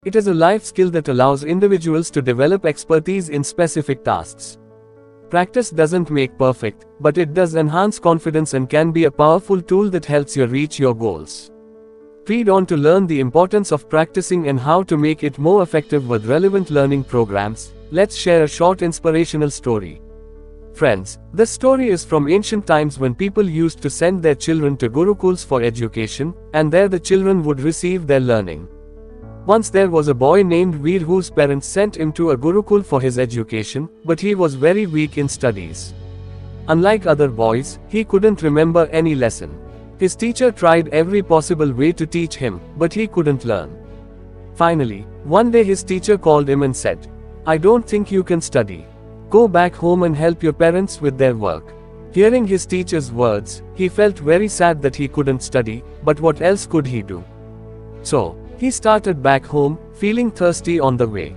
It is a life skill that allows individuals to develop expertise in specific tasks. Practice doesn't make perfect, but it does enhance confidence and can be a powerful tool that helps you reach your goals. Read on to learn the importance of practicing and how to make it more effective with relevant learning programs. Let's share a short inspirational story. Friends, this story is from ancient times when people used to send their children to gurukuls for education, and there the children would receive their learning. Once there was a boy named Veer whose parents sent him to a gurukul for his education, but he was very weak in studies. Unlike other boys, he couldn't remember any lesson. His teacher tried every possible way to teach him, but he couldn't learn. Finally, one day his teacher called him and said, "I don't think you can study. Go back home and help your parents with their work." Hearing his teacher's words, he felt very sad that he couldn't study, but what else could he do? So, he started back home, feeling thirsty on the way.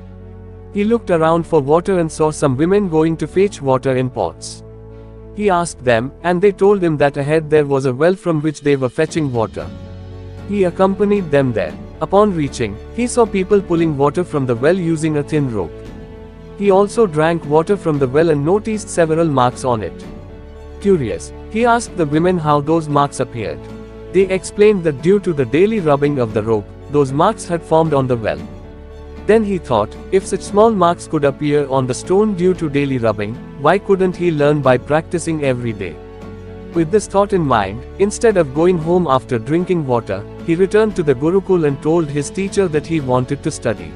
He looked around for water and saw some women going to fetch water in pots. He asked them, and they told him that ahead there was a well from which they were fetching water. He accompanied them there. Upon reaching, he saw people pulling water from the well using a thin rope. He also drank water from the well and noticed several marks on it. Curious, he asked the women how those marks appeared. They explained that due to the daily rubbing of the rope, those marks had formed on the well. Then he thought, if such small marks could appear on the stone due to daily rubbing, why couldn't he learn by practicing every day? With this thought in mind, instead of going home after drinking water, he returned to the Gurukul and told his teacher that he wanted to study.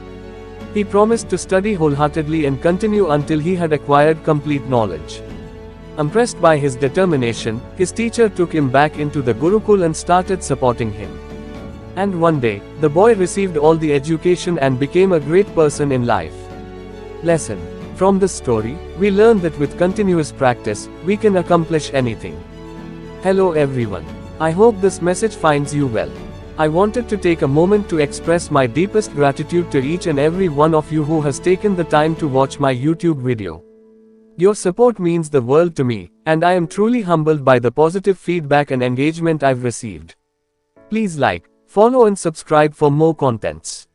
He promised to study wholeheartedly and continue until he had acquired complete knowledge. Impressed by his determination, his teacher took him back into the Gurukul and started supporting him. And one day, the boy received all the education and became a great person in life. Lesson. From this story, we learn that with continuous practice, we can accomplish anything. Hello everyone. I hope this message finds you well. I wanted to take a moment to express my deepest gratitude to each and every one of you who has taken the time to watch my YouTube video. Your support means the world to me, and I am truly humbled by the positive feedback and engagement I've received. Please like, follow and subscribe for more contents.